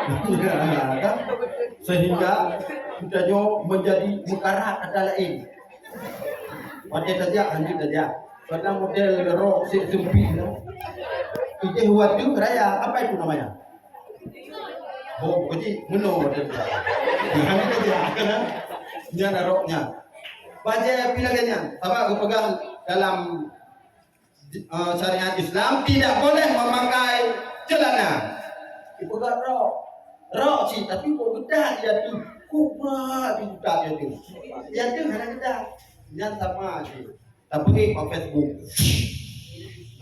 Kan? Sehingga kita menjadi mukarat ada lain. Model saja, lanjut saja. Karena model rok sempit, itu buat tu raya. Apa itu namanya? Oh, jadi menurut model. Lanjut saja. Karena dia ada roknya. Baca pilihannya. Sama aku pegang dalam syariat Islam tidak boleh memakai celana. Dipegang rok sih, tapi kok gedak dia tu. Kuat gedak dia tu. Dia tu hanya gedak. Yang sama sih. Tapi di Facebook.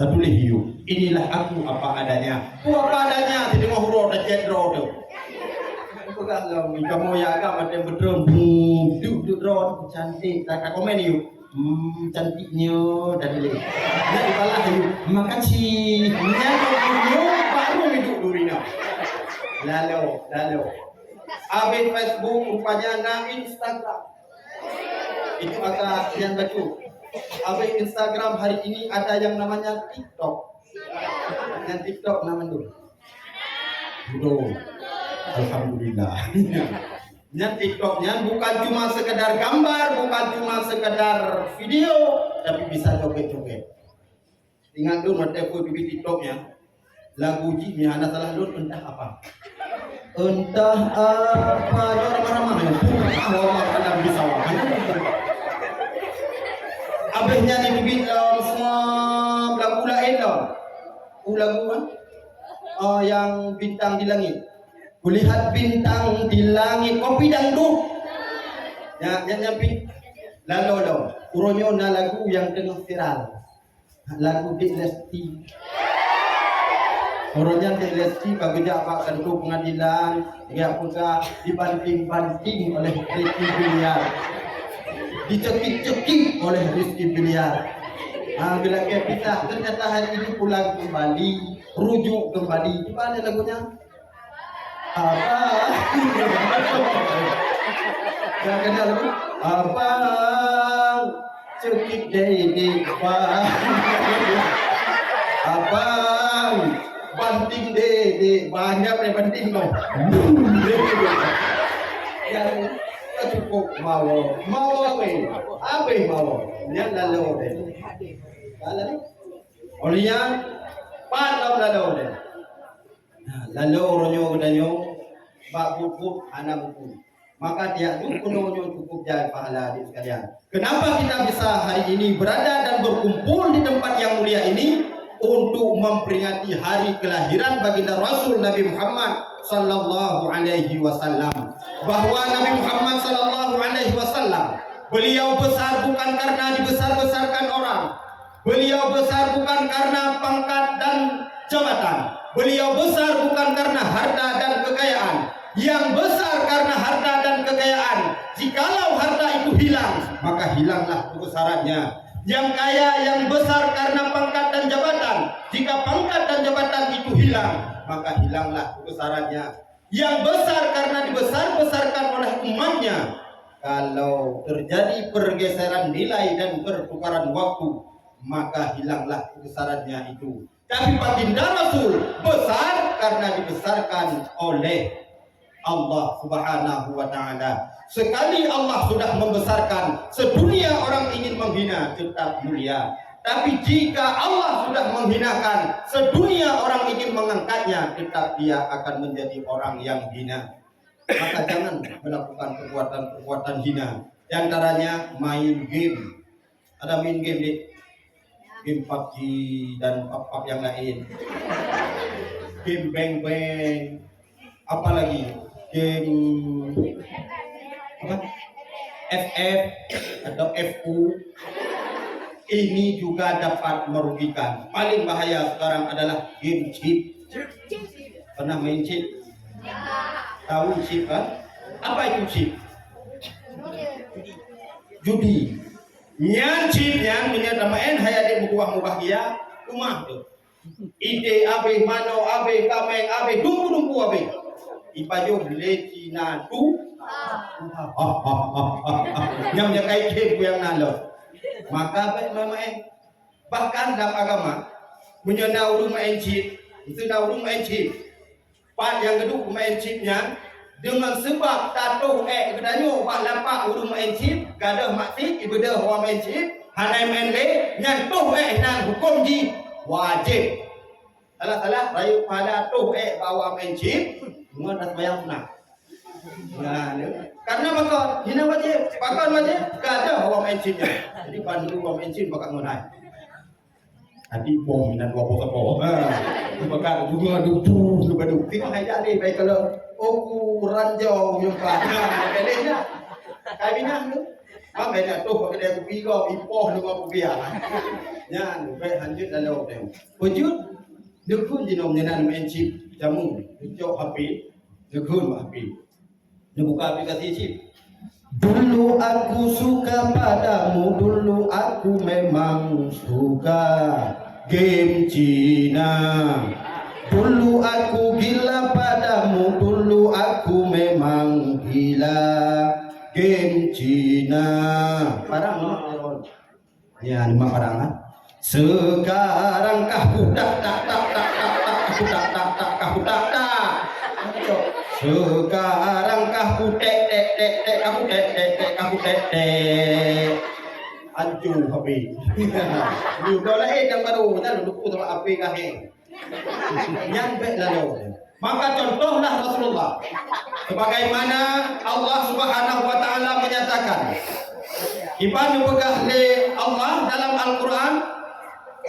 Tak tulis hiu. Inilah aku apa adanya. Aku apa adanya. Jadi mau huruf dan cendro tu. Pegang lah. Kamu ya agak macam betul. Duduk rok cantik. Tak komen hiu. Cantiknya dari lagi. Dia dibalas hiu. Makasih. Nyanyi baru hidup durina. Lalu. Habis Facebook rupanya nak Instagram. Itu agak yang bacu. Habis Instagram hari ini ada yang namanya TikTok. Yang TikTok nama tu. Betul. Alhamdulillah. Yang TikToknya bukan cuma sekedar gambar, bukan cuma sekedar video, tapi bisa joget-joget. Ingat tu mata pun di TikToknya. Lagu Ji anak salah lu entah apa. Entah apa dia ramah-ramah ya. Allah kadang bisa wahan. Abisnya ni bibit semua lagu lain tau. Lagu kan? Yang bintang di langit. Kulihat bintang di langit. Kopi dangdut. Yang lalu. Uronyo na lagu yang tengah viral. Lagu Dik Lesti. Orangnya Dik Lesti bagja Pak Kantor Pengadilan dia pula dibanting-banting oleh Rizky Biliar, dicekik-cekik oleh Rizky Biliar. Bila kita ternyata hari ini pulang kembali, rujuk kembali. Gimana lagunya? Apa? Yang kena lagu apa? Cekik dede apa? Banting dede banyak banting kau. Yang cukup mau apa mau yang lalu deh. Olehnya patah lalu deh. Lalu orangnya udahnya bak buku anak buku. Maka dia tu penuhnya cukup jadi pahala di sekalian. Kenapa kita bisa hari ini berada dan berkumpul di tempat yang mulia ini? Untuk memperingati hari kelahiran baginda Rasul Nabi Muhammad sallallahu alaihi wasallam. Bahwa Nabi Muhammad sallallahu alaihi wasallam beliau besar bukan karena dibesar-besarkan orang. Beliau besar bukan karena pangkat dan jabatan. Beliau besar bukan karena harta dan kekayaan. Yang besar karena harta dan kekayaan. Jikalau harta itu hilang, maka hilanglah kebesarannya. Yang kaya, yang besar karena pangkat dan jabatan. Jika pangkat dan jabatan itu hilang, maka hilanglah kebesarannya. Yang besar karena dibesar-besarkan oleh umatnya. Kalau terjadi pergeseran nilai dan pertukaran waktu, maka hilanglah kebesarannya itu. Tapi baginda Rasul besar karena dibesarkan oleh Allah Subhanahu wa Ta'ala. Sekali Allah sudah membesarkan, sedunia orang ingin menghina tetap mulia. Tapi jika Allah sudah menghinakan, sedunia orang ingin mengangkatnya, tetap dia akan menjadi orang yang hina. Maka jangan melakukan perbuatan-perbuatan hina. Di antaranya main game. Ada main game nih, game PUBG dan PUBG yang lain. Game beng-beng. Apalagi game apa? FF atau FU. Ini juga dapat merugikan. Paling bahaya sekarang adalah game chip. Pernah main chip? Tahu chip kan? Apa itu chip? Judi. Yang chip yang menyatakan main hayat berbuah-buah dia rumah tu. Ide abe mano abe kameng abe dumpu abe. Ipajo beli Cina tu. Yang menyakai game yang nalo. Maka baik main. Bahkan dalam agama menyana urung main chip. Itu dah urung main chip. Part yang kedua main chipnya dengan sebab tatuh kedanyo pak lapak urung main chip gadah maksud ibadah orang main chip hanai main le nyantuh nan hukum di wajib. Salah rayu pada tuh bawa main chip semua dah bayang senang. Nah, karena bakal hina wajib, bakal wajib gadah orang main chipnya. Jadi pandu orang main chip bakal ngonai. Tadi bom dan dua pokok. Bakal juga dudu badu. Tengok aja ni baik kalau aku ranjau yang kan. Belenya. Kai binang tu. Apa benda tu kedai kopi kau ipoh dengan kopi ah. Yan, baik lanjut dalam tu. Wujud dekun jinom nyenan main chip jamu. Jok HP. Dekun HP. Dia buka aplikasi chip. Dulu aku suka padamu, dulu aku memang suka game Cina. Dulu aku gila padamu, dulu aku memang gila game Cina. Parang ya, lima parang lah. Sekarang kahu tak. Sekarang kahu tek. Anjur habis. Udah lah yang baru kita duduk sama api kaheng. Yang baik lalu. Maka contohlah Rasulullah. Sebagaimana Allah Subhanahu wa taala menyatakan. Iban pegah Allah dalam Al-Qur'an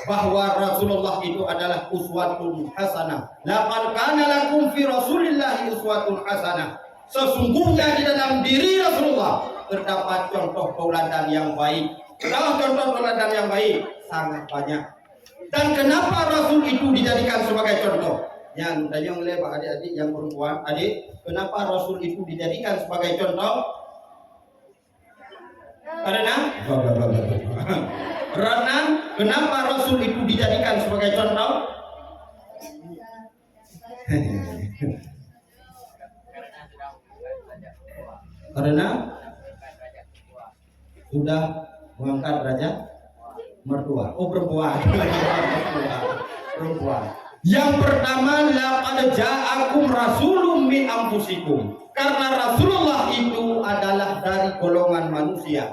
bahwa Rasulullah itu adalah uswatun hasanah. Laqad kana lakum fi Rasulillahi uswatun hasanah. Sesungguhnya di dalam diri Rasulullah terdapat contoh tauladan yang baik. Kalau contoh tauladan yang baik sangat banyak. Dan kenapa Rasul itu dijadikan sebagai contoh? Yang tadi yang oleh Pak adik-adik yang perempuan, adik, kenapa Rasul itu dijadikan sebagai contoh? Karena kenapa Rasul itu dijadikan sebagai contoh? Karena sudah mengangkat derajat mertua. Oh, perempuan. Perempuan. Yang pertama, laqad ja'akum rasulun min anfusikum. Karena Rasulullah itu adalah dari golongan manusia.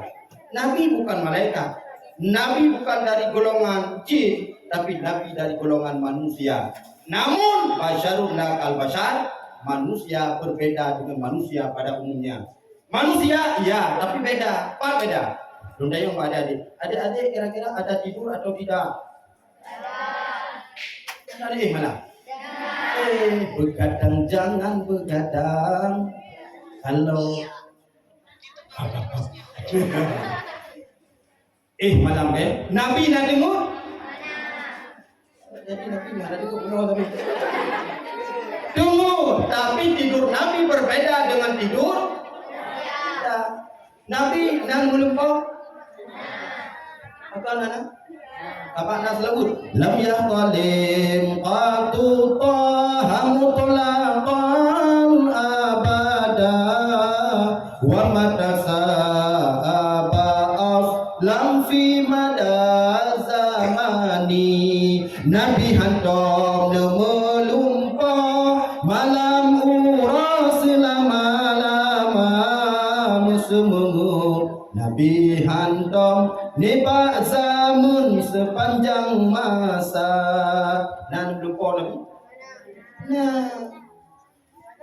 Nabi bukan malaikat. Nabi bukan dari golongan jin, tapi Nabi dari golongan manusia. Namun basyarun lakal basyar, manusia berbeda dengan manusia pada umumnya. Manusia iya, tapi beda. Apa beda? Bunda yang ada adik. Adik-adik kira-kira ada tidur atau tidak? Adik mana? Begadang jangan begadang. Kalau malam Nabi nak dengar? Jadi Nabi ada dengar tapi. Tunggu, tapi tidur Nabi berbeda dengan tidur Nabi dan lupa apa nana? Apa nas laut? Lam yahtalim qatu tahamu tulaqan abada wa matasaba aslam fi mada zamani. Nabi hantom melumpa malam uras lama-lama semua. Nabi hantom nebak zaman sepanjang masa. Dan lupa Nabi. Nah,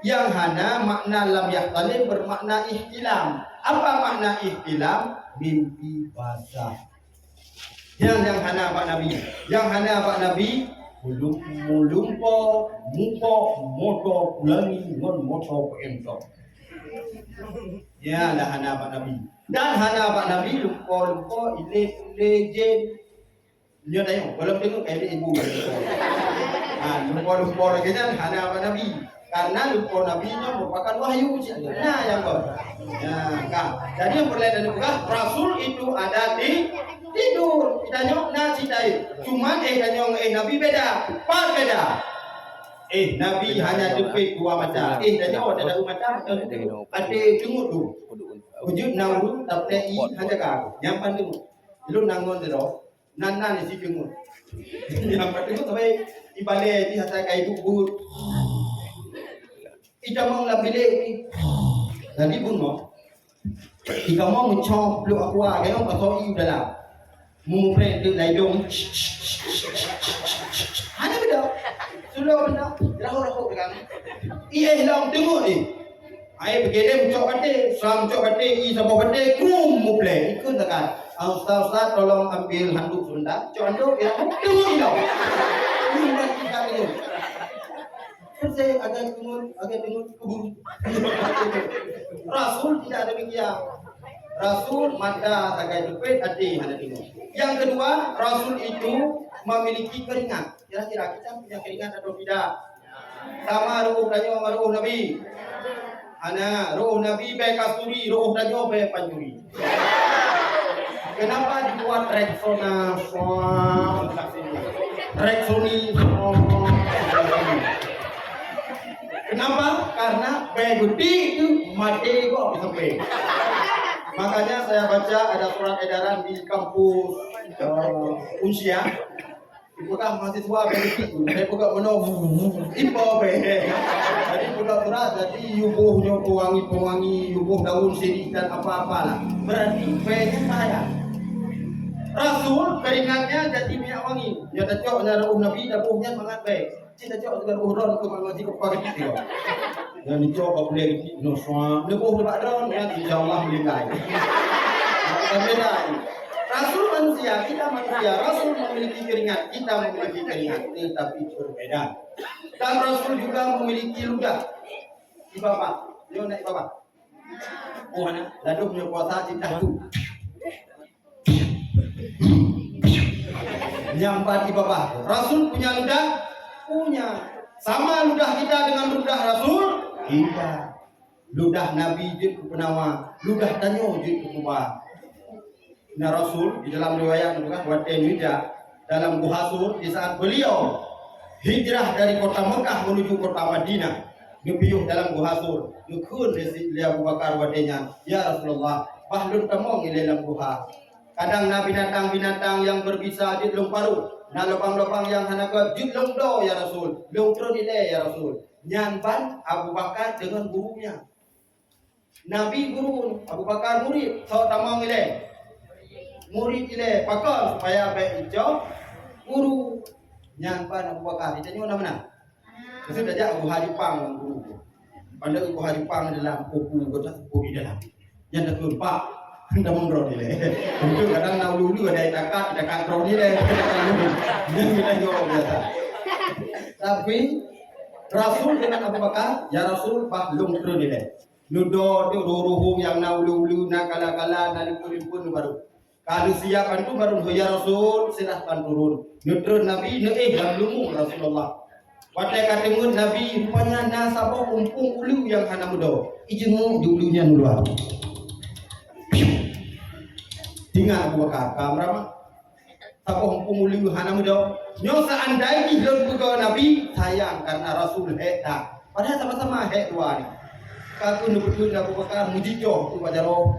yang hana makna lam yahtalim bermakna ihtilam. Apa makna ihtilam? Mimpi basah. Yang hana Pak Nabi. Yang hana Pak Nabi mulumpo mupo moto kulani ngon moto ento. Ya lah hana Pak Nabi. Dan hana Pak Nabi lupa jen. Dia tanya, belum tengok kayak ibu. Lupa lagi kan hana Pak Nabi. Karena lupa Nabi-nya merupakan wahyu. Nah, yang kau. Nah, kan. Jadi yang berlainan juga Rasul itu ada di tidur. Kita nyok citai. Cuman Nabi beda. Pas beda. Nabi hanya depik dua mata. Dan nyok ada dua mata. Ada tengok tu. Wujud nauru tapi hanya kau. Yang pandang. Lu nangon dero. Nana ni si tengok. Yang pandang sampai ibale di hatta kai bubur. kita mau lah bilik jadi pun mau kita mau mencong peluk aku kaya atau iu dalam mu friend dia lai dong ada benda sudah benda rahok dengan long tengok ni ai begini mencok bate sam mencok bate i sama bate krum mu play ikut dekat ustaz tolong ambil handuk sebentar cok handuk ya tengok ni dong ni kita ni saya agak tengok keburu. Rasul tidak ada demikian. Rasul mata agak jepit hati hanya tengok. Yang kedua, Rasul itu memiliki keringat. Kira-kira kita punya keringat atau tidak? Sama ruh danyo ruh Nabi. Ana ruh Nabi baik kasturi, ruh danyo baik panjuri. Kenapa dibuat Rexona? Rexoni. Kenapa? Karena begudi itu mati kok sampai. Makanya saya baca ada surat edaran di kampus Unsia. Bukan mahasiswa begudi, saya bukan menunggu ipo be. Jadi bukan surat, jadi yubuhnya pewangi yubuh daun sirih dan apa-apa lah. Berarti be-nya saya. Rasul keringatnya jadi minyak wangi. Ya cocok dengan Nabi dapurnya mangat baik. Kita cakap dengan orang ke mengaji kepada kita. Dan dicoba boleh no soal. Lepas lepas ron ya insyaallah meninggal. Berbeda. Rasul manusia, kita manusia. Rasul memiliki keringat, kita memiliki keringat, tetapi berbeda. Dan Rasul juga memiliki ludah. Di bawah, dia naik bawah. Oh, mana? Lalu punya kuasa cinta tu. Nyampat di bawah. Rasul punya ludah. Punya sama ludah kita dengan ludah Rasul kita ludah Nabi jid penawa ludah tanyo jid kubah. Nah Rasul di dalam riwayat bukan Waten Wida dalam Gua Sur di saat beliau hijrah dari kota Mekah menuju kota Madinah ngepiyuh dalam Gua Sur ngekun di Abu Bakar wadenya ya Rasulullah bahlun temong di dalam gua kadang binatang-binatang yang berbisa di dalam paru. Nah lubang-lubang yang hanakat judlong do ya Rasul, longtron ile ya Rasul. Nyanban Abu Bakar dengan gurunya. Nabi guru, Abu Bakar murid. So tamang ile. Murid ile pakal supaya baik hijau. Guru nyanban Abu Bakar. Itu nyo mana? Sudah jadi Abu Haripang guru. Pandai Abu Haripang dalam buku kota buku di dalam. Yang terkeempat Anda mengurut ni leh. Untuk kadang nak lulu ada dekat drone ni leh. Yang kita jawab biasa. Tapi Rasul dengan Abu Bakar, ya Rasul belum drone ni leh. Nudo tu ruhum yang nak lulu nak kala-kala nak lipun baru. Kalau siap antu baru ya Rasul silahkan turun. Nudron Nabi belum Rasulullah. Wadai katamun Nabi rupanya nasabah umpung ulu yang hana mudo. Ijemu dulunya nuluan. Tinggal Abu Bakar kamera tapoh pemuli hana muda nyo seandainya belum pegawai Nabi sayang karena Rasul hekta padahal sama-sama hek dua ni kaku betul Abu Bakar mujijo tu bajaro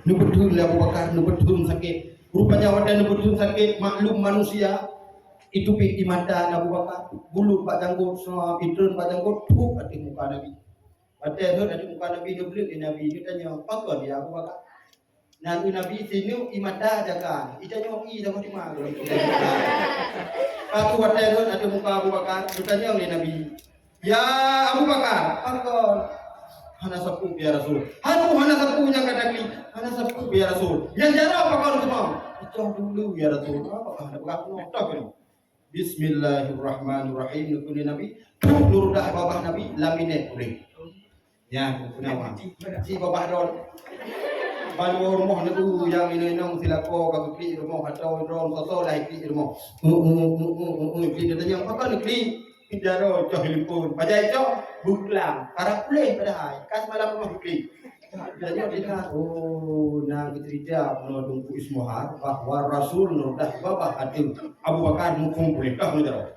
betul Abu Bakar betul sakit rupanya wadah betul sakit maklum manusia itu di mata Abu Bakar bulu pak janggut semua pidun pak janggut tuh di muka Nabi. Ada tu ada muka Nabi dia beli Nabi dia tanya apa dia Abu Bakar. Nabi sini imada jaga. Ita nyo i sama di mana. Aku ada tu ada muka Abu Bakar dia tanya oleh Nabi. Ya Abu Bakar, apa hana sapu biar Rasul. Hana sapu yang kadang hana sapu biar Rasul. Yang jara apa kau semua? Itu dulu ya Rasul. Apa ada bukan tak ni. Bismillahirrahmanirrahim nukuni Nabi. Nur dah babah Nabi laminet boleh. Ya, kenapa? Si babah ron. Balu rumah tu yang ini nong silako kau klik rumah atau ron sosok lah klik rumah. Klik dia tanya apa klik? Idaro cohlipun. Pajai cok buklang. Karap boleh pada hai. Kas malam rumah klik. Jadi dia oh nang cerita menodong ismohar bahwa Rasul nurdah babah atim Abu Bakar mukum boleh kau mudaro.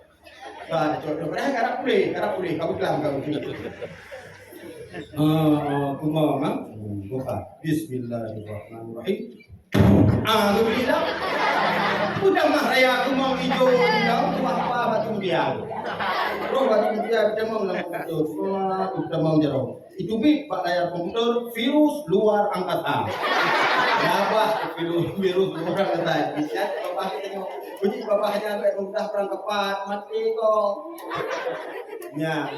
Ada cok pada karap boleh kau buklang kau klik. Kumama buka Bismillahirrahmanirrahim. Lu bilang udah mah raya aku mau hijau bilang apa batu dia. Bro, bagi dia demam dalam komputer, semua demam jero. Itu bi pak layar komputer virus luar angkasa. Apa virus luar angkasa? Bisa bapak kita bunyi bapaknya sampai udah perang kepat mati kok. Nya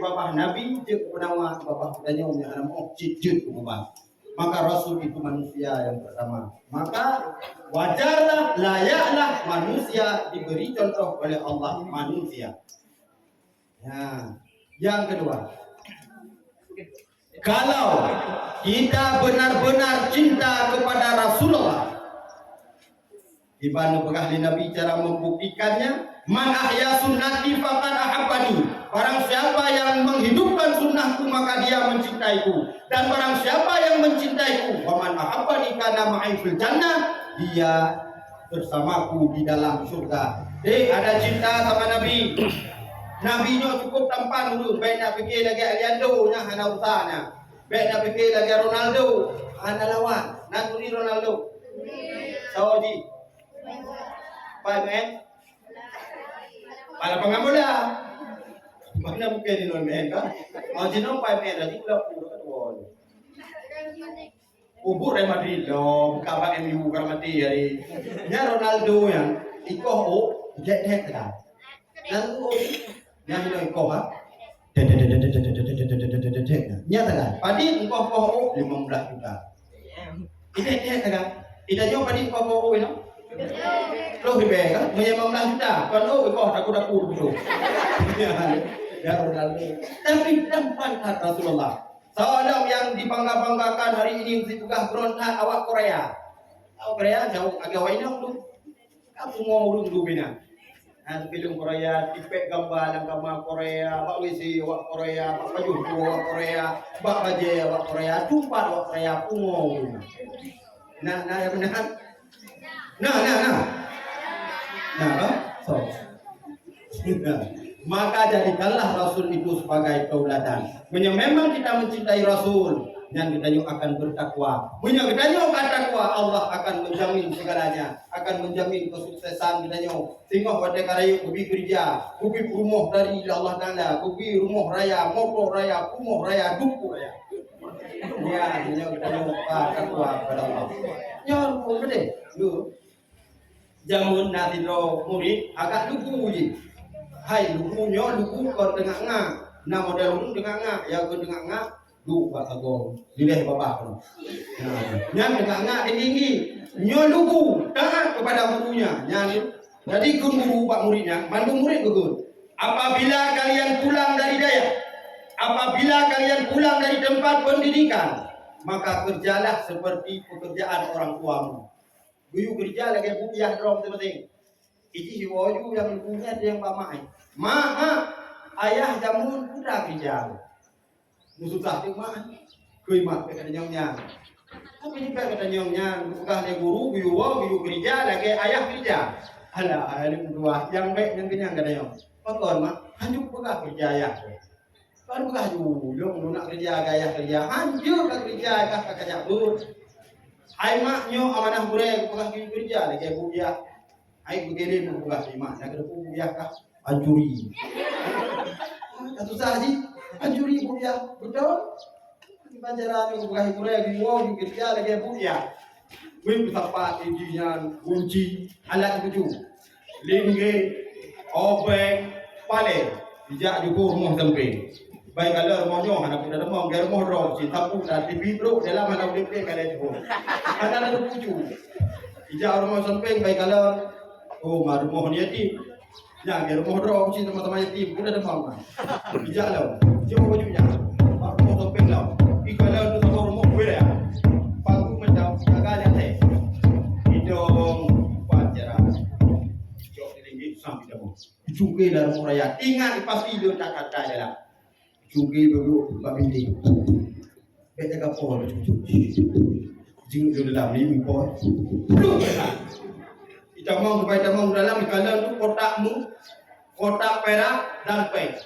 bapak Nabi juk penawa bapak katanya nya mau cijut bapak. Maka Rasul itu manusia yang pertama. Maka wajarlah, layaklah manusia diberi contoh oleh Allah manusia. Ya. Yang kedua, kalau kita benar-benar cinta kepada Rasulullah, di mana bekali Nabi cara membuktikannya, man ahya sunnati faqad ahabbani. Barang siapa yang menghidupkan sunnahku maka dia mencintaiku. Dan barang siapa yang mencintaiku, wa man ahabbani kana ma'i fil jannah, dia bersamaku di dalam surga. Ada cinta sama Nabi. Nabi nya cukup tampan dulu, baik nak fikir lagi Aliando nya hana usahanya. Baik nak fikir lagi Ronaldo, hana lawan. Nak tuli Ronaldo. Saudi. Pemain. Para pengamuda. Mana mungkin di non-main kan? Mau jenuh pemain lagi klub pura kedua. Ubur Real Madrid loh, bukan pak MU kan mati hari. Nya Ronaldo yang ikoh jet kan. Lalu yang itu ikoh ha. Nyata kan? Padi ikoh 15 juta. Ini kan? Tidak jauh padi ikoh itu. Lo lebih kan? Punya 15 juta. Kalau ikoh daku dulu. Ya Ronaldo. Tapi tampan kata Rasulullah. Seorang yang dibangga-banggakan hari ini juga berontak awak Korea. Awak Korea jauh agak wainang tu. Kamu mau urung dulu bina. Film Korea, tipek gambar dan gambar Korea, Pak Wisi awak Korea, Pak Pajuhu awak Korea, Pak Baje awak Korea, Tumpat awak Korea, Pungo. Nah, ya benar. Nah, apa? So. Maka jadikanlah Rasul itu sebagai tauladan. Memang kita mencintai Rasul, yang kita akan bertakwa. Kita akan takwa, Allah akan menjamin segalanya, akan menjamin kesuksesan kita. Tengok pada karya kubi kerja, kubi rumah dari Allah Taala, kubi rumah raya, motor raya, rumah raya, duku raya. Ya, kita takwa pada Allah. Ya, boleh. Lu jamun nanti do murid agak lugu je. Hai lugunya lugu kau tengah ngah. Nah model lugu tengah ngah, ya kau tengah ngah lu pak agong. Dileh bapak tu. Yang tengah ngah tinggi. Nyo lugu taat kepada gurunya. Yang jadi kun guru pak muridnya, mandu murid gugur. Apabila kalian pulang dari tempat pendidikan, maka kerjalah seperti pekerjaan orang tuamu. Guyu kerja lagi buyah drom penting. Iki hiwoyu yang punya dia yang pamai. Ayah jamun putra kerja. Musuh sakit mah. Kui mak kata nyongnya. Tapi juga kata nyongnya, bukan dia guru guyu kerja lagi ayah kerja. Alah, ayah dua yang baik yang kenyang kata nyong. Pakon mak, hanjuk pegah kerja ayah. Baru pegah julung nak kerja ayah kerja. Hanjuk kerja kakak jabut. Hai maknyo amanah bure pegah kerja lagi buyah. Hai begini pegah mak nak ada buyah kah anjuri. Susah haji anjuri buyah betul. Panjaran pegah bure lagi wow kerja lagi buyah. Wih tempat injian kunci alat tuju. Lingge obeng pale dijak di rumah tempe. Baik kalau rumahnya anak kita demam, dia rumah roh, si tapu dan TV bro dalam anak dia kalau itu. Ada tuju. Dijak rumah samping baik kalau rumah dia ti. Ya, dia rumah roh si teman-teman yatim udah demam kan. Dijak lah. Coba bajunya. Pak rumah samping lah. Kalau itu sama rumah gue ya. Paku macam agak teh. Hidung pacaran. Jok tinggi sampai demam. Cukai dalam raya. Ingat pasti dia tak kata jalan. Cukai dulu Pak Binti. Beta kapal cuci. Jing di dalam ni pun. Kita mau dalam kalau tu kotak perak dan perak.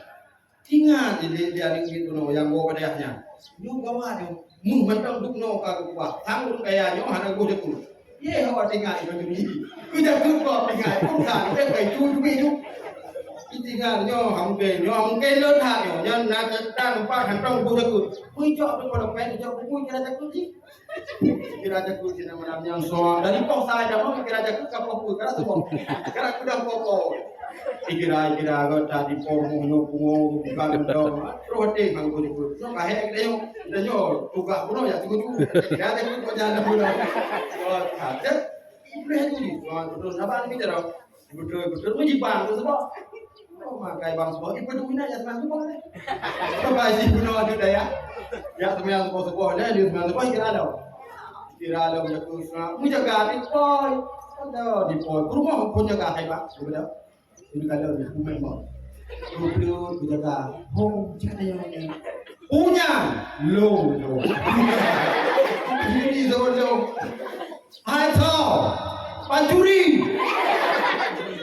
Ingat dia gitu no yang bawa pedahnya. Lu gawa dia. Mentang duk no kagak kuat. Tanggung kayaknya hana gua dekul. Ye hawa tinggal itu ni. Kita lupa tinggal bukan dia kayak cuci tu. Tinggal mungkin lo tak nyo nak datang empat hantong buku aku. Kui jawab tu kalau pen jawab kui kira jakut sih. Kira jakut sih nama yang soal dari kau saya dah mau kira jakut kapok kui kira tu kau. Kira aku dah pokok. Kira kau tadi pomo pungo bukan dong. Terus deh kang kui kui. So kahek dia nyo tugas puno ya tu. Kira jakut kau jangan puno. So kaget. Boleh tu ni. Terus apa ni cara? Betul menjibang tu sebab. Makai bang sebuah ibu tu mina ya teman tu boleh. Coba sih puno ada ya. Ya teman sebuah dia teman sebuah kira ada punya kursa. Mu jaga di poi. Ada di poi. Rumah pun jaga hai bang. Betul. Ini kalau di rumah mau. Dulu jaga. Oh, jaga yang ni. Punya lo. Ini lo. Hai tau. Pancuri.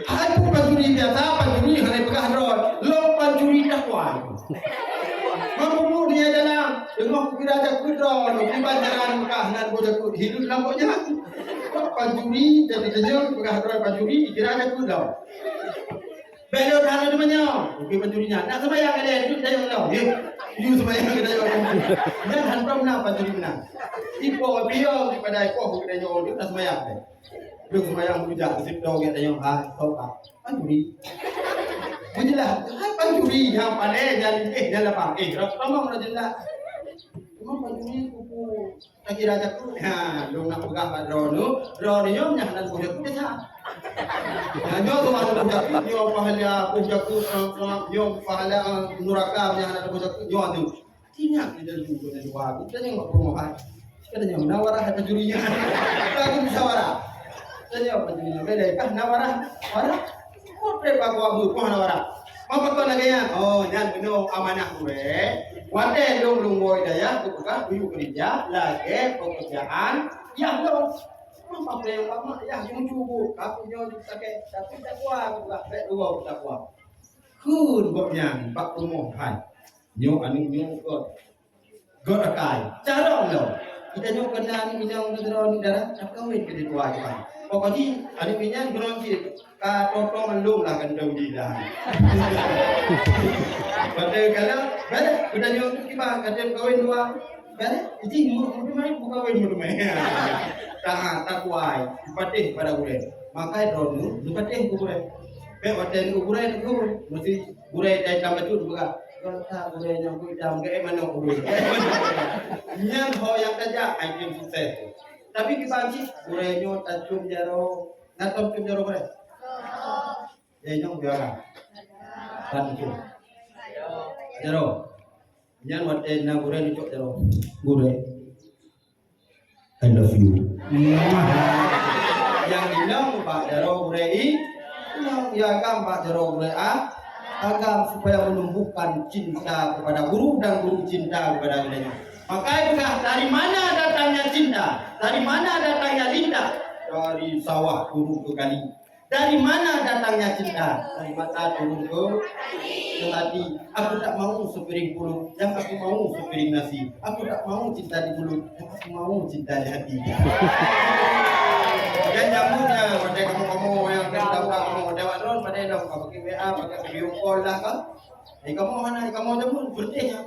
Hai pun pancuri biasa, pancuri hari pegah rod, lo pancuri dakwah. Mampu dia dalam, dengar kira jakut rod, di banjaran pegah nan jakut hidup lamboknya. Pancuri jadi jejak pegah rod pancuri kira jakut rod. Belok dah namanya, okey pancurinya. Nak sembahyang ada itu dah yang law. You sembahyang kita yang. Dan hantam nak pancuri menang. Ipo biar daripada ipo kita yang dia nak sembahyang. Lu sembahyang bujak sip dong kita yang tahu tak? Pancuri. Menjelah, pancuri yang pandai jadi apa? Ramang dah jelas. Memang pancuri kuku tak kira jakut. Ha, lu nak pegang kat drone ni nyom nak budak tu dah. Nyo tu ada budak nyo pahala budak tu nyo pahala nuraka yang ada budak nyo tu. Ingat kita juga ada dua. Kita yang perumahan. Kita yang nawarah ada jurinya. Kita musyawarah. Kita yang jurinya beda kan nawarah. Nawarah. Kau prepa kau nawarah. Apa kau lagi ya? Oh, jangan benar amanah gue. Wate long boy daya tu bukan uyu kerja lagi pekerjaan yang lo apa yang lama ya yang cukup aku nyo pakai tapi tak kuat bukan baik dua tak kuat kun boknya pak rumah hai nyo anu nyo god akai cara lo kita nyo kena ni minang drone darah tak kawin ke tua kan pokoknya anu minang drone sih ka toto melum lah kan dau di dah pada kalau balik sudah nyo kita kata kawin dua balik jadi murid mai bukan kawin murid mai tak kuai dipatih pada bulan maka drone dipatih ku bulan be hotel ku bulan ku mesti bulan dai tambah tu juga kata bulan yang ku jam ke mana ku nyang ho yang kerja item sukses tapi kita sih bulan nyo tajum jaro ngatom cum jaro bulan ya nyong biara kan tu jaro nyang hotel na bulan itu jaro bulan I love you. Yang bilang Pak Jaro Burei, yang Pak Jaro Burei agar supaya menumbuhkan cinta kepada guru dan guru cinta kepada dirinya. Makanya dari mana datangnya cinta? Dari mana datangnya Linda? Dari sawah turun ke kali. Dari mana datangnya cinta? Dari mata turun ke hati. Aku tak mau sepiring pulut, yang aku mau sepiring nasi. Aku tak mau cinta di mulut, yang aku mau cinta di hati. Dan jamunya pada kamu yang tahu kamu dewan ron pada dong pakai WA, pakai video call lah kan. Kamu mana kamu jamu bertanya.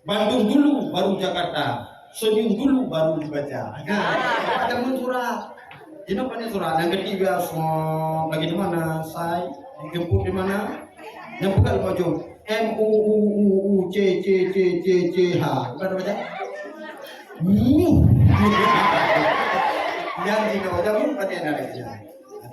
Bandung dulu baru Jakarta, senyum dulu baru dibaca. Nah, jamu surah. Ini apa nih surat yang ketiga lagi di mana saya dijemput di mana yang bukan maju MUUUCCCCCH bukan baca yang di bawah pun pada ada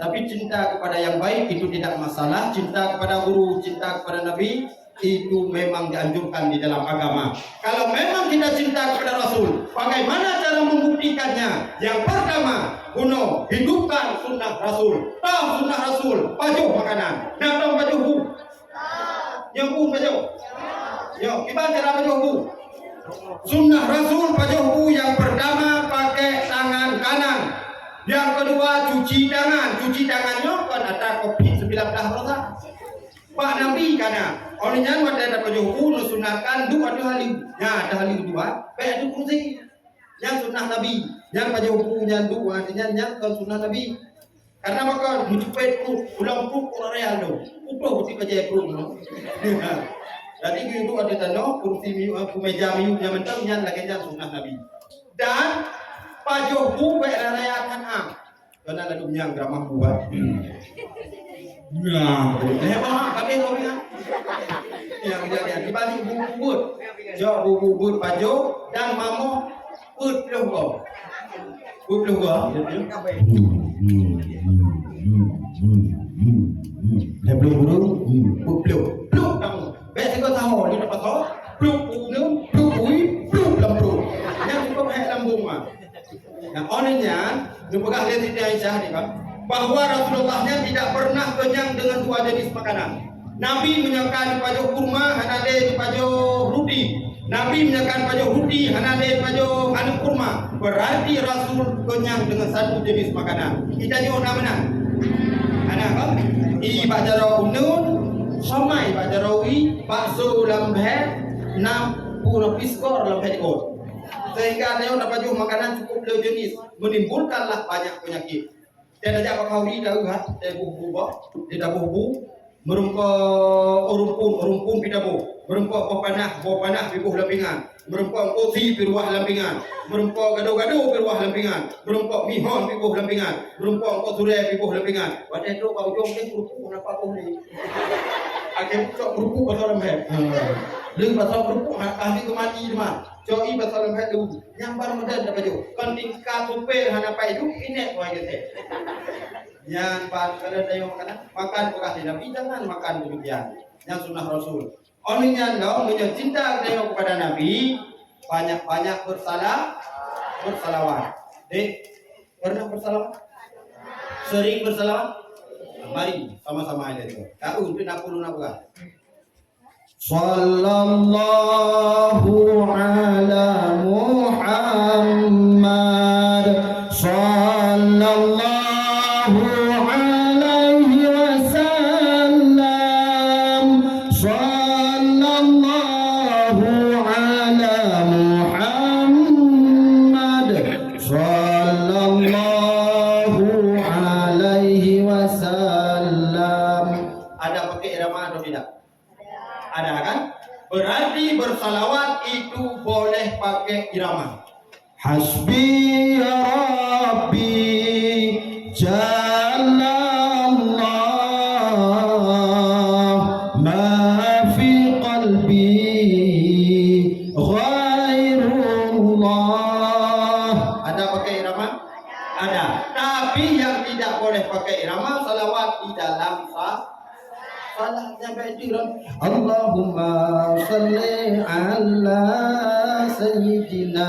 tapi cinta kepada yang baik itu tidak masalah cinta kepada guru cinta kepada nabi itu memang dianjurkan di dalam agama. Kalau memang kita cinta kepada Rasul, bagaimana cara membuktikannya? Yang pertama, kuno hidupkan sunnah Rasul. Tahu sunnah Rasul, baju makanan. Nak tahu baju bu? Yang bu baju. Yo, kita cara baju bu. Sunnah Rasul baju bu yang pertama pakai tangan kanan. Yang kedua cuci tangan. Cuci tangannya kan ada COVID-19 rosa. Pak Nabi kana olehnya ada baju bu sunahkan dua hal. Ya, ada hal kedua. Baik itu kursi. Yang sunnah Nabi, yang baju bukunya dua artinya yang sunnah Nabi. Karena maka mencapai ulang real do. Udah mesti kerja no. Jadi gitu ada tano kursi meja miu yang mentang yang lagi yang sunnah Nabi. Dan pajo bu rayakan karena ada yang ramah buat. Nah, hebat kami ngomongnya. Yang jadi dibalik bubur. Jo bubur pajo dan mamo put logo. Put logo. Belum burung, belum kamu. Besok kau tahu, ni dapat tahu. Belum belum belum lambung. Yang cukup hanya lambung mah. Nah, onenya, dipegang lihat di Aisyah ni kan, bahwa Rasulullahnya tidak pernah kenyang dengan dua jenis makanan. Nabi menyakan pajo kurma, hanade pajo rudi. Nabi menyakan pajo rudi, hanade pajo anu kurma. Berarti Rasul kenyang dengan satu jenis makanan. Kita nyona mana? Anak apa? Ibadah raunun, sama ibadah rawi, bakso lambet, 60 piskor lambet ikut. Sehingga ada yang dapat jual makanan cukup dua jenis, menimbulkanlah banyak penyakit. Dia ada apa kau ni dah kan? Dia dia bubu, merumpa rumpun pidabu, merumpa buah panah pibuh lampingan, merumpa kopi piruah lampingan, merumpa gado-gado piruah lampingan, merumpa mihon pibuh lampingan, merumpa surai pibuh lampingan. Pada itu kau jom ni kerupuk kenapa kau ni? Akhirnya kerupuk pasal lembek. Leng pasal kerupuk ahli kemati demam. Joi pasal lembek dulu. Yang baru muda dapat jo. Konting katupe hana pai hidup ini tuh aja teh. Yang pas kalau ada yang makan bekas Nabi jangan makan demikian. Yang sunnah Rasul. Onnya dong cinta kepada Nabi banyak-banyak bersalawat. Pernah bersalawat? Sering bersalawat? Mari sama-sama aja itu. Kau itu nak bukan? Sallallahu ala Muhammad sallallahu alaihi wasallam sallallahu ala Muhammad sallallahu alaihi wasallam. Ada pakai irama atau tidak? Ada kan? Berarti bersalawat itu boleh pakai irama. Hasbi ya Rabbi jalla Allah ma fi qalbi ghairullah. Ada pakai irama? Ada. Tapi yang tidak boleh pakai irama salawat di dalam salatnya bajiran. Allahumma salli ala sayyidina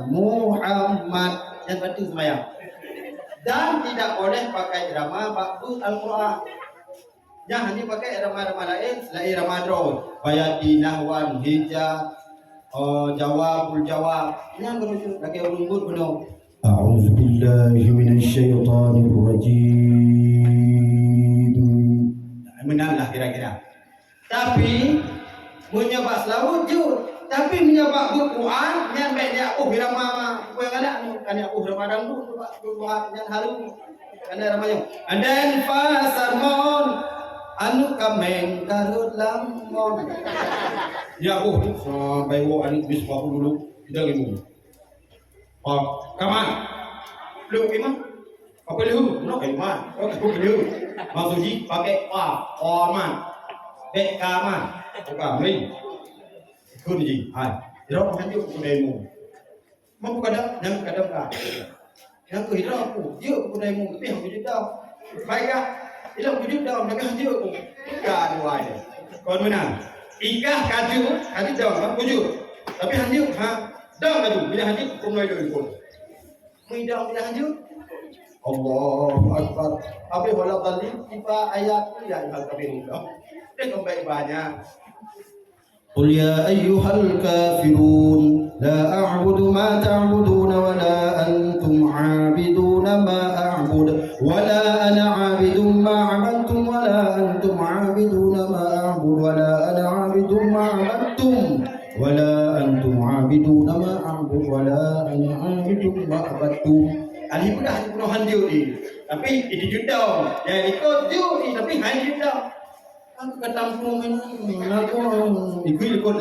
Muhammad. Yang penting sembahyang. Dan tidak boleh pakai irama ba'du Al-Qur'an. Yang hanya pakai irama-irama lain selain irama drone. Bayati nahwan hija jawabul jawab. Yang berujuk lagi urut penuh. A'udzu billahi minasyaitonir rajim. Menanglah kira-kira. Tapi menyebab selalu jujur. Tapi menyebab Quran yang banyak irama apa yang ada kan aku Ramadan tu Quran yang halu kan ramanya. And then fasarmon anu kameng karut lamon. Ya aku sampai wo anu biswa dulu kita gitu. Kaman. Lu gimana? Apa lu? Nak gimana? Aku lu. Maksudnya pakai aman. Kaman. Bukan lain. Kunci. Hai. Dia orang hanya demo. Mau kadang yang kadang kan. Yang tu hidup aku. Dia aku demo tapi aku hidup. Baiklah. Hidup dah mereka hanya aku. Kan dua dia. Kon mana? Ikah kaju dah bujur. Tapi hanya dah kaju bila hanya kumai dulu pun. Mudah bila hanya Allahu Akbar. Apa wala dalil kita ayat ya al-kabir dah. Dia kembali banyak. Qul ya ayyuhal kafirun la a'budu ma ta'budun wa la antum 'abidun ma a'bud wa la ana 'abidun ma 'abadtum wa la antum 'abidun ma a'bud wa la ana 'abidun ma 'abadtum wa la antum 'abidun ma a'bud wa la ana 'abidun ma 'abadtum. Alif dah penuhan dia ni. Tapi itu juga, ya ikut juga, tapi hanya juga. Aku katamu lakum, ikut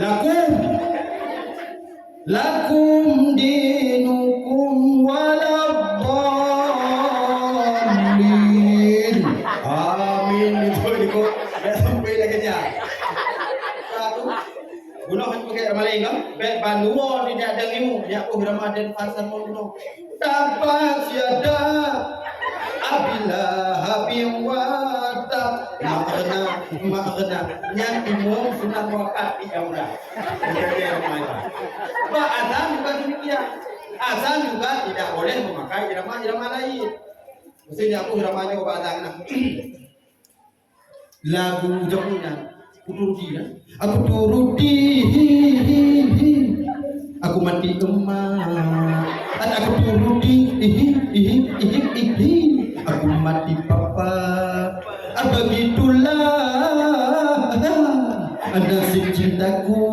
lakum dinukum waladdallin. Amin itu. Ya sampai lagi nya. Gunakan pakai ramalin kan? Banduan tidak ada ilmu. Ya aku Ramadan pasar mau dapat siada abila habim wata makna yang imum sunat wakat yang udah. Pak azan juga demikian. Azan juga tidak boleh memakai irama lain. Mesti aku iramanya obat azan. Lagu jamunya aku turuti aku mati emak aku turuti aku mati papa begitulah ada si cintaku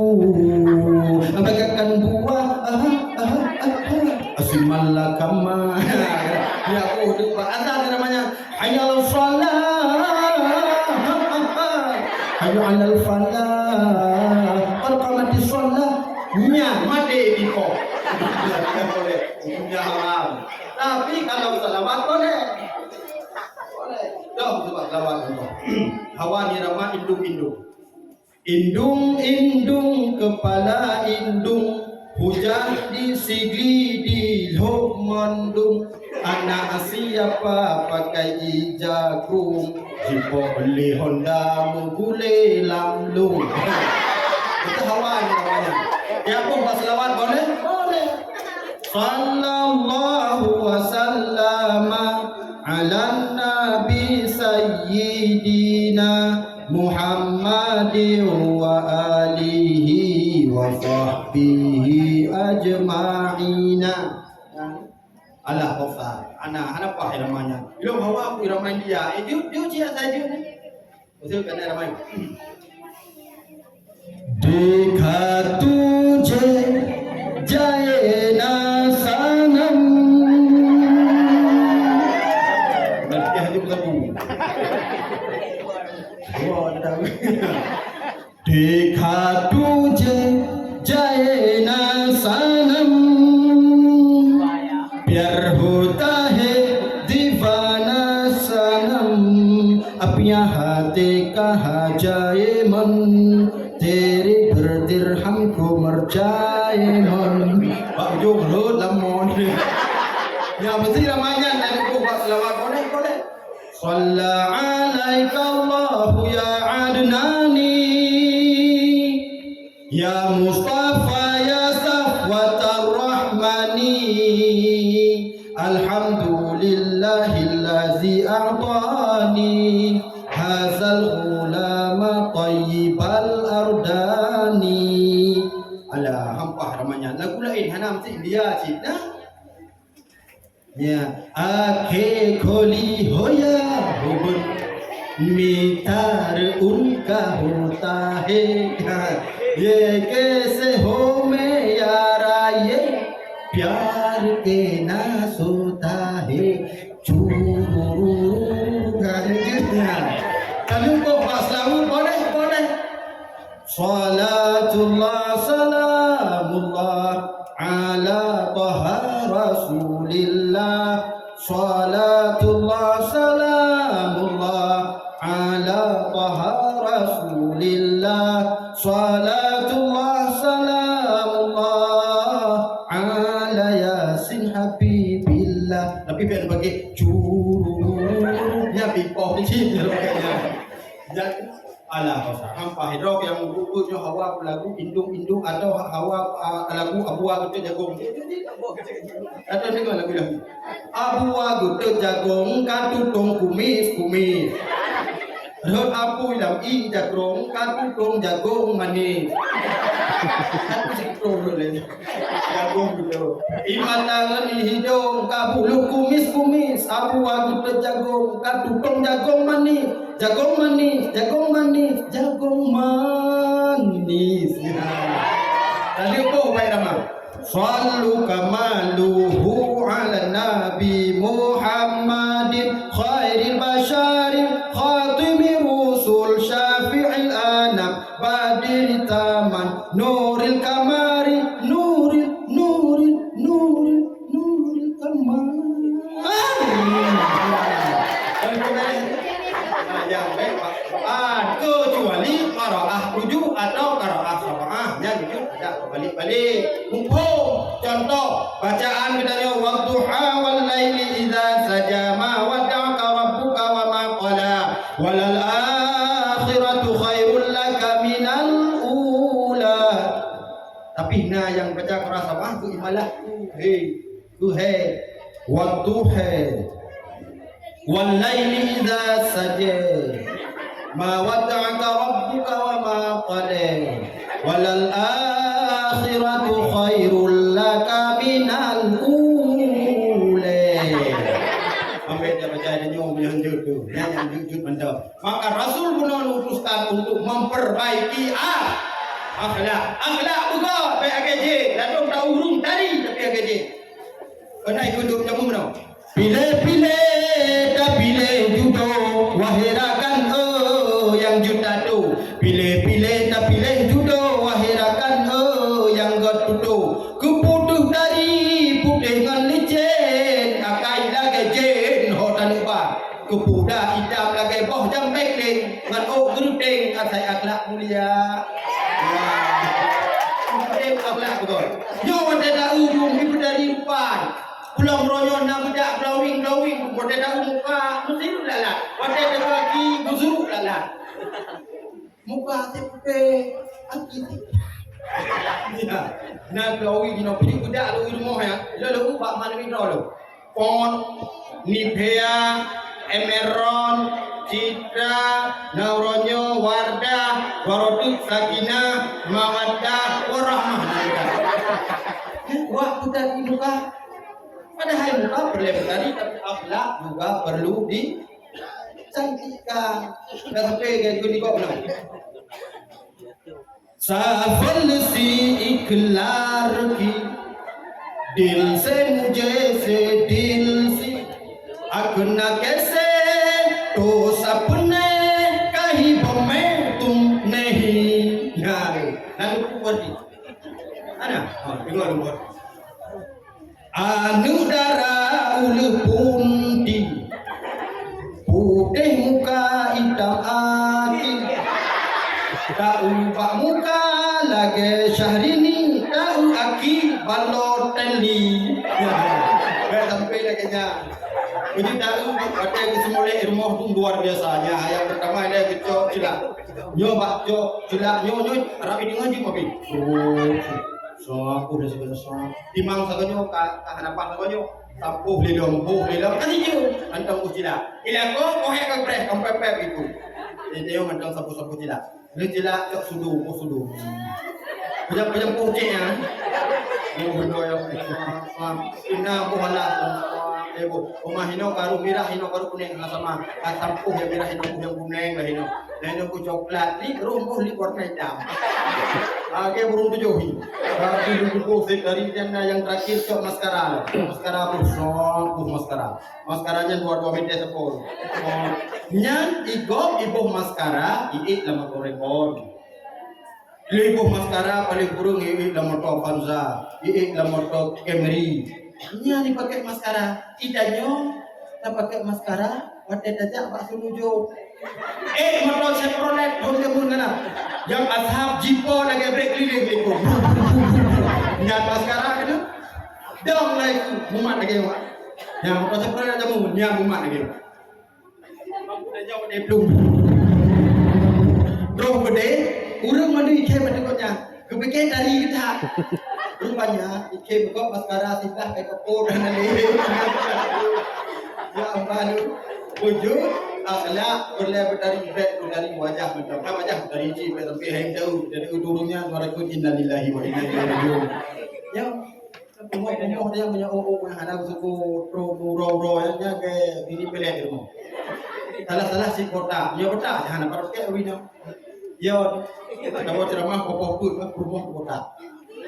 bagaikan buah asimalakama ya aku lupa ada namanya hayal salat ayo alal falah kalau mati sholat nya mati di kok boleh hukumnya haram tapi kalau salawat boleh dong coba salawat dong hawa nirama indung kepala indung hujan di sigli di mendung anak siapa pakai ijagung jipo beli Honda mugule lamlung itu hawa namanya ya pun selawat boleh sallallahu wasallama ala nabi sayyidina Muhammadin wa alihi wa sahbihi ajma'ina Allah Ghaffar. Anak apa namanya? Belum hawa aku irama dia. Dia cia saja ni. Betul kan ramai. Dekha tujhe jaye na sanam. Nanti hanya berlaku. Wah, dah. Dekha tujhe jaye na sanam. प्यार होता है दीवाना सनम अब यहाँ ते कहा जाए मन तेरे पर दिरहम को मर जाए मन Pak Joglo lamon ya mesti ramanya dan aku buat selawat boleh Shalla alaika Allah ya Adnani ya Mustafa ya Safwatar Rahmani Alhamdulillahillazi a'tani hazal ghulama tayyibal ardani. Alah hampah ramanya lagu lain hanam si India cina ya आंखें खोली हो या हुबन मीठार उनका होता है ये कैसे हो मैं यारा ये प्यार के ना सोता है Churu kalau kau pas lagu boleh salatullah salamullah ala taha rasulillah salatullah salamullah ala taha rasulillah salatullah salamullah ala yasin habibillah tapi biar bagi curunya pipoh di sini dan ala hampa hidrok yang bukunya hawa lagu indung atau hawa lagu abua gede jagung atau ni lagu yang abua gede jagung katutong kumis Rot apu ilam i jagung katutong jagung manis aku sikro boleh jagung gitu imanangan hidung kabuluk kumis abua gede jagung katutong jagung manis jagung manis tadi apa baik nama Sallu kamaluhu ala Nabi Muhammadin khairil basyari khatimi rusul syafi'il anam badir taman nuril kamari nuril kamari. Yang baik kecuali qiraah 7 atau qiraah 7 yang itu ada balik-balik. Contoh bacaan kita wadduha wal laili idza saja ma wadda'aka rabbuka wa ma qala walal akhiratu khairul laka minal ula. Tapi yang baca qiraah 7 tu imalah wadduha wal laili idza saja ma wadda'aka rabbuka wa ma qala walal akhiratu khairul laka minal ula. Ambil dia baca dia nyom yang judul benda. Maka Rasul menutuskan untuk memperbaiki akhlak juga PAKJ lalu tak urung tadi tapi PAKJ kena ikut duduk jamu mana pilih judo wahirakan yang juta tu pilih tak pilih judo wahirakan yang got tutu keputuh dari putih dengan licin akai lagi jen hotan ubah kepudah hitam lagi boh jam bekling dengan gerudeng asai akhlak mulia. Akhlak betul yo ada tahu ibu dari depan pulang royon nak budak glowing pada dah muka mesti lalat pada dah kaki busuk lalat muka tepe aki ya nak glowing no pilih budak lu rumah ya lalu bak mana minta lu pon Nivea Emeron Citra Nauronyo Wardah Waroduk Sakinah Mawaddah Warahmah. Waktu tadi muka padahal muka berlebihan tapi akhlak juga perlu dicantikkan. Sampai kayak gini kok benar. Safal si iklar ki dil se mujhe se dil si akna kaise to sapne kahi bame tum nahi yaar lalu pergi ana dengar dengar anudara ulpunti putih muka hitam hati tak ubah muka lagi Syahrini tak aki baloteli sampai lagi jadi tahu ada kesemula rumah tu luar biasanya. Yang pertama ada kecok cilak. Nyo bakco cilak nyo rapi dengan ji kopi. So aku dah sebesar. Timang saganyo hadapan saganyo. Tampuh lilom kan itu antang cilak. Ila ko kohe ka preh kompepep itu. Dia antang sapu-sapu cilak. Lu cilak cok sudu. Pejam poceknya. Yo benda yang ina bohala. Ibu, rumah hino baru merah, hino baru kuning sama tampuh yang merah, hino yang kuning lah hino. Dan hino ku coklat, ni rumpuh ni warna hitam. Oke, burung tujuh. Tapi dulu dari yang terakhir cok maskara maskara. Maskaranya 2 meter sepuluh. Nyan ibu maskara, lama korepon. Ibu maskara paling burung lama to Panza, lama to Camry. Nya dipakai maskara, tidaknya tak pakai maskara, wadah dajak pak sulujo. Motor Chevrolet pun mana? Yang ashab jipo lagi break keliling itu. Nya maskara kan? Dong lagi mumat lagi mak. Yang motor Chevrolet aja nya mumat lagi. Mampu dah jauh dia belum. Drone gede, urang mandi ikan mandi konya. Kepikir dari kita. Rupanya ikan buka maskara sibah kayak kepor dan lain-lain. Ya ampun, wujud akhlak berlebar dari wajah macam wajah dari jiwa sampai yang jauh dari udurnya mereka innalillahi wa inna ilaihi raji'un. Ya, semua dia punya ada suku ro yang kayak ini pelek di rumah. Salah si kota, ya kota jangan apa kayak wino. Ya, ada ceramah pokok rumah kota.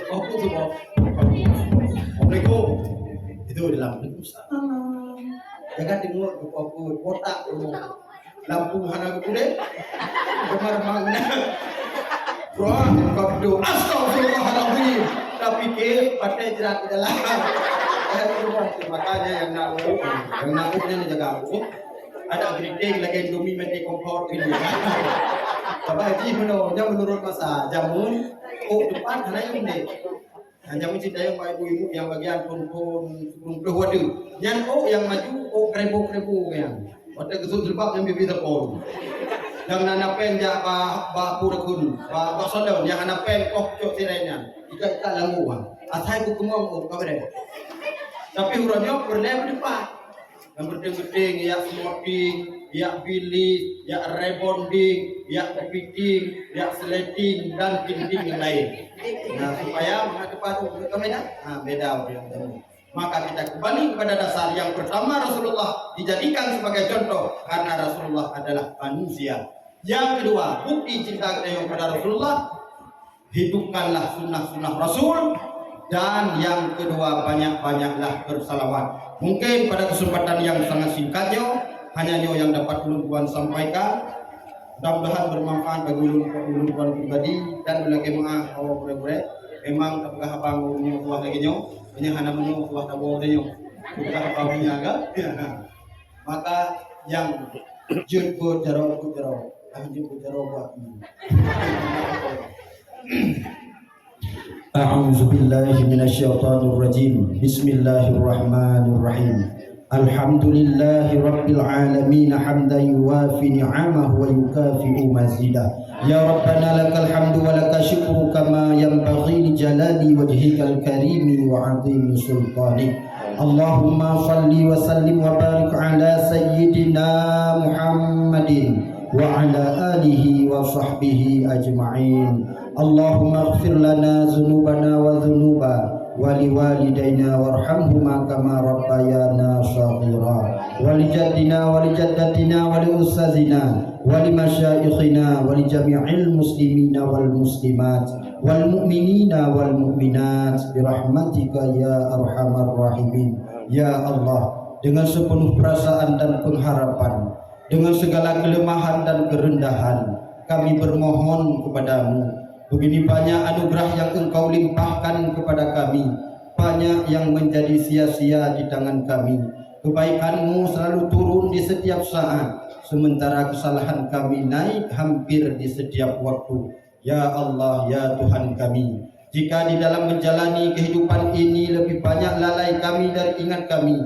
Oh, itu semua. Assalamualaikum. Itu dalam jangan dengar aku kotak lampu hana aku deh. Kemar mana? Bro, kau do astagfirullahaladzim. Tapi ke pada jerat di dalam. Makanya yang nakutnya jaga aku. Ada geriting lagi domi mati kompor ini. Tapi haji menurut masa jamun, depan hanya yang ini. Hanya mencinta yang ibu-ibu yang bagian pun waduh. Yang yang maju krebu yang. Waktu kesut sebab yang bibir terpon. Yang nanapen ja ba purakun, ba sodon yang nanapen cok sirenya. Ika languan. Asai buku mau kau deh. Tapi hurufnya berlebihan depan. Yang berdeng-berdeng, ya smoothing, ya bilis, ya rebonding, ya kepiting, ya sleting, dan dinding yang lain. Nah, supaya menghadapi beda. Maka kita kembali kepada dasar yang pertama, Rasulullah dijadikan sebagai contoh karena Rasulullah adalah manusia. Yang kedua, bukti cinta kita kepada Rasulullah, hidupkanlah sunnah-sunnah Rasul. Dan yang kedua, banyak-banyaklah bersalawat. Mungkin pada kesempatan yang sangat singkatnya, hanya yang dapat ulun sampaikan. Mudah-mudahan bermanfaat bagi ulun pribadi dan bagi maaf kalau boleh memang apakah abang ulun tuah lagi nyo, ini hanya menyo tuah tabo nyo, apakah abang niaga. Maka yang jurgo jaro, buat ini. A'udzu billahi minasyaitonir rajim. Bismillahirrahmanirrahim. Alhamdulillahi rabbil alamin hamdan yuwafi ni'amahu wa yukafi'u mazidah. Ya Rabbana lakal hamdu wa lakal syukru kama yanbaghi li jalali wajhikal karimi wa 'azimi sultanik. Allahumma salli wa sallim wa barik ala sayyidina Muhammadin wa ala alihi wa sahbihi ajma'in. Allahumma ighfir lana dzunubana wa dzunuba wa liwalidayna warhamhuma kama rabbayana shaghira wa lijaddina wa lijaddatina wa liustazina wa limasyayikhina wa lijami'il muslimina wal muslimat wal mu'minina wal mu'minat birahmatika ya arhamar rahimin. Ya Allah, dengan sepenuh perasaan dan pengharapan, dengan segala kelemahan dan kerendahan, kami bermohon kepadamu. Begini banyak anugerah yang engkau limpahkan kepada kami, banyak yang menjadi sia-sia di tangan kami. Kebaikanmu selalu turun di setiap saat, sementara kesalahan kami naik hampir di setiap waktu. Ya Allah, ya Tuhan kami, jika di dalam menjalani kehidupan ini lebih banyak lalai kami dari ingat kami,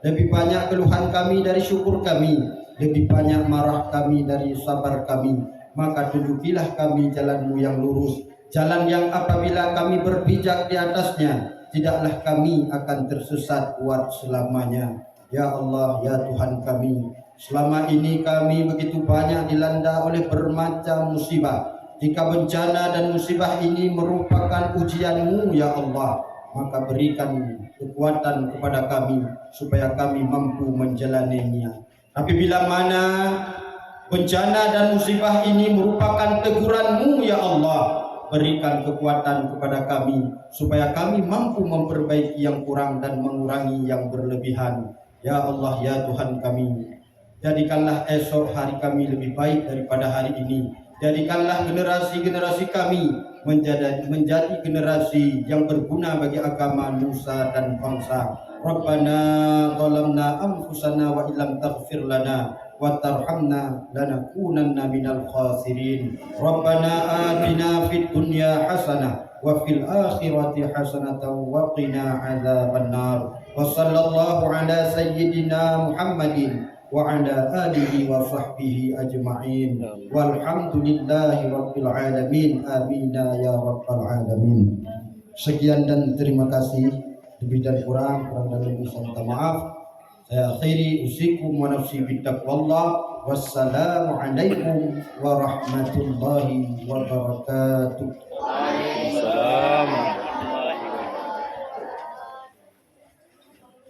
lebih banyak keluhan kami dari syukur kami, lebih banyak marah kami dari sabar kami, maka tunjukilah kami jalan-Mu yang lurus, jalan yang apabila kami berpijak di atasnya, tidaklah kami akan tersesat kuat selamanya. Ya Allah, ya Tuhan kami, selama ini kami begitu banyak dilanda oleh bermacam musibah. Jika bencana dan musibah ini merupakan ujian-Mu, ya Allah, maka berikan kekuatan kepada kami supaya kami mampu menjalaninya. Tapi bila mana bencana dan musibah ini merupakan teguran-Mu, ya Allah, berikan kekuatan kepada kami supaya kami mampu memperbaiki yang kurang dan mengurangi yang berlebihan. Ya Allah, ya Tuhan kami, jadikanlah esok hari kami lebih baik daripada hari ini. Jadikanlah generasi-generasi kami menjadi generasi yang berguna bagi agama, nusa dan bangsa. Rabbana zalamna anfusana wa illam taghfir lana wa tarhamna lanakunanna minal khasirin. Rabbana atina fid dunya hasanah wa fil akhirati hasanatan wa qina adzabannar. Wa sallallahu ala sayyidina Muhammadin wa ala alihi wa sahbihi ajma'in. Walhamdulillahi rabbil alamin. Amin ya rabbal alamin. Sekian dan terima kasih. Lebih dan kurang dan lebih saya minta maaf. Saya akhiri usikum wa nafsi bittaqwallah. Wassalamu alaikum warahmatullahi wabarakatuh. Waalaikumsalam.